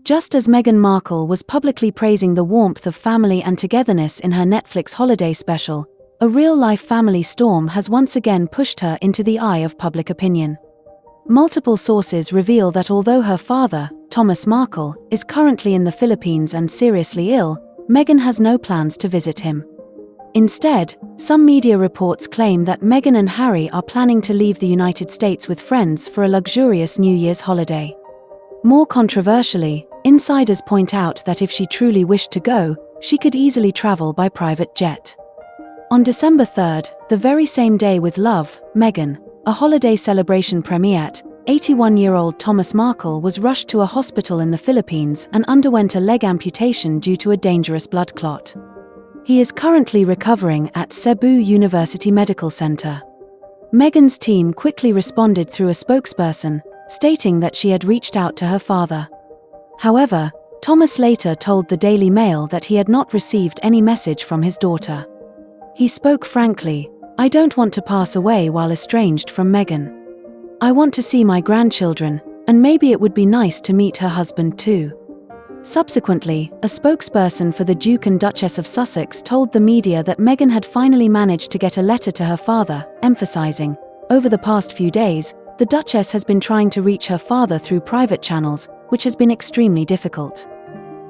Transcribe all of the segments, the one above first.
Just as Meghan Markle was publicly praising the warmth of family and togetherness in her Netflix holiday special, a real-life family storm has once again pushed her into the eye of public opinion. Multiple sources reveal that although her father, Thomas Markle, is currently in the Philippines and seriously ill, Meghan has no plans to visit him. Instead, some media reports claim that Meghan and Harry are planning to leave the United States with friends for a luxurious New Year's holiday. More controversially, insiders point out that if she truly wished to go, she could easily travel by private jet. On December 3rd, the very same day with Love, Meghan, a holiday celebration premiered, 81-year-old Thomas Markle was rushed to a hospital in the Philippines and underwent a leg amputation due to a dangerous blood clot. He is currently recovering at Cebu University Medical Center. Meghan's team quickly responded through a spokesperson, stating that she had reached out to her father. However, Thomas later told the Daily Mail that he had not received any message from his daughter. He spoke frankly, "I don't want to pass away while estranged from Meghan. I want to see my grandchildren, and maybe it would be nice to meet her husband too." Subsequently, a spokesperson for the Duke and Duchess of Sussex told the media that Meghan had finally managed to get a letter to her father, emphasizing, "Over the past few days, the Duchess has been trying to reach her father through private channels, which has been extremely difficult."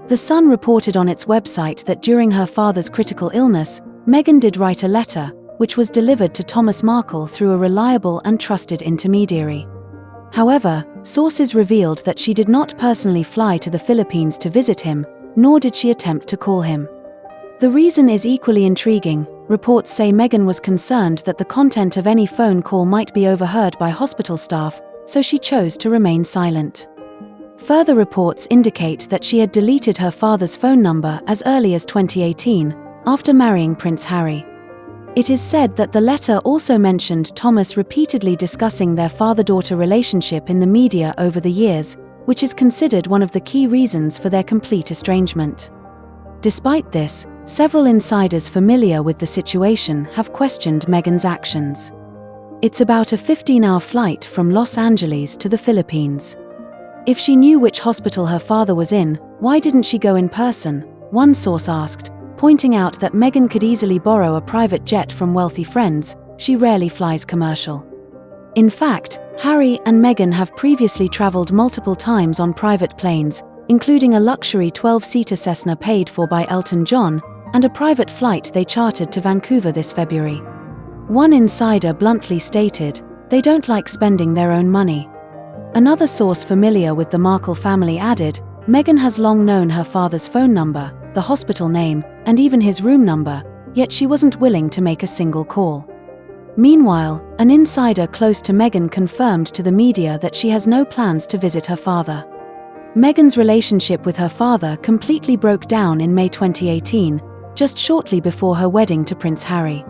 The Sun reported on its website that during her father's critical illness, Meghan did write a letter, which was delivered to Thomas Markle through a reliable and trusted intermediary. However, sources revealed that she did not personally fly to the Philippines to visit him, nor did she attempt to call him. The reason is equally intriguing. Reports say Meghan was concerned that the content of any phone call might be overheard by hospital staff, so she chose to remain silent. Further reports indicate that she had deleted her father's phone number as early as 2018, after marrying Prince Harry. It is said that the letter also mentioned Thomas repeatedly discussing their father-daughter relationship in the media over the years, which is considered one of the key reasons for their complete estrangement. Despite this, several insiders familiar with the situation have questioned Meghan's actions. It's about a 15-hour flight from Los Angeles to the Philippines. If she knew which hospital her father was in, why didn't she go in person? One source asked, pointing out that Meghan could easily borrow a private jet from wealthy friends. She rarely flies commercial. In fact, Harry and Meghan have previously traveled multiple times on private planes, including a luxury 12-seater Cessna paid for by Elton John, and a private flight they chartered to Vancouver this February. One insider bluntly stated, "They don't like spending their own money." Another source familiar with the Markle family added, "Meghan has long known her father's phone number, the hospital name, and even his room number, yet she wasn't willing to make a single call." Meanwhile, an insider close to Meghan confirmed to the media that she has no plans to visit her father. Meghan's relationship with her father completely broke down in May 2018, just shortly before her wedding to Prince Harry.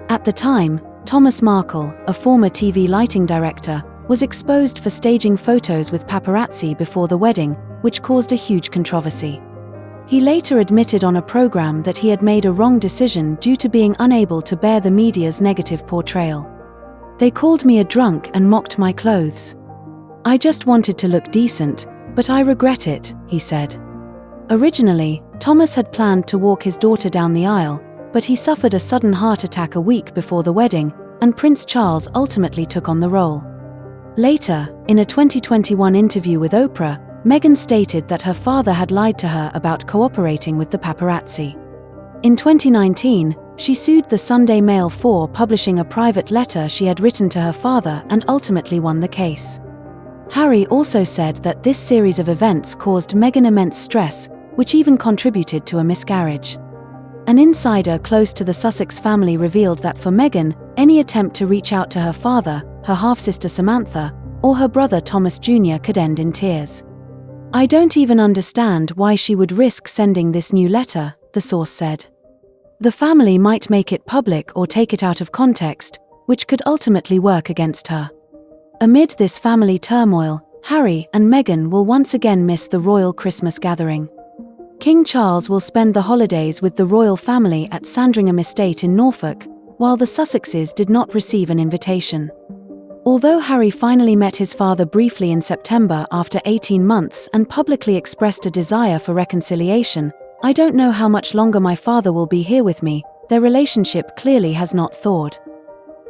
At the time, Thomas Markle, a former TV lighting director, was exposed for staging photos with paparazzi before the wedding, which caused a huge controversy. He later admitted on a program that he had made a wrong decision due to being unable to bear the media's negative portrayal. "They called me a drunk and mocked my clothes. I just wanted to look decent, but I regret it," he said. Originally, Thomas had planned to walk his daughter down the aisle, but he suffered a sudden heart attack a week before the wedding, and Prince Charles ultimately took on the role. Later, in a 2021 interview with Oprah, Meghan stated that her father had lied to her about cooperating with the paparazzi. In 2019, she sued the Sunday Mail for publishing a private letter she had written to her father and ultimately won the case. Harry also said that this series of events caused Meghan immense stress, which even contributed to a miscarriage. An insider close to the Sussex family revealed that for Meghan, any attempt to reach out to her father, her half-sister Samantha, or her brother Thomas Jr. could end in tears. "I don't even understand why she would risk sending this new letter," the source said. "The family might make it public or take it out of context, which could ultimately work against her." Amid this family turmoil, Harry and Meghan will once again miss the royal Christmas gathering. King Charles will spend the holidays with the royal family at Sandringham Estate in Norfolk, while the Sussexes did not receive an invitation. Although Harry finally met his father briefly in September after 18 months and publicly expressed a desire for reconciliation, "I don't know how much longer my father will be here with me," their relationship clearly has not thawed.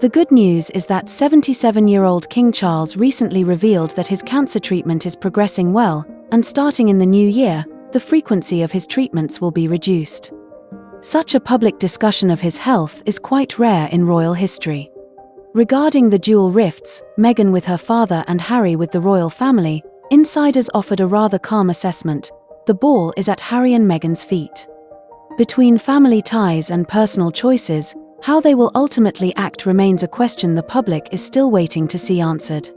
The good news is that 77-year-old King Charles recently revealed that his cancer treatment is progressing well, and starting in the new year, the frequency of his treatments will be reduced. Such a public discussion of his health is quite rare in royal history. Regarding the dual rifts, Meghan with her father and Harry with the royal family, insiders offered a rather calm assessment: the ball is at Harry and Meghan's feet. Between family ties and personal choices, how they will ultimately act remains a question the public is still waiting to see answered.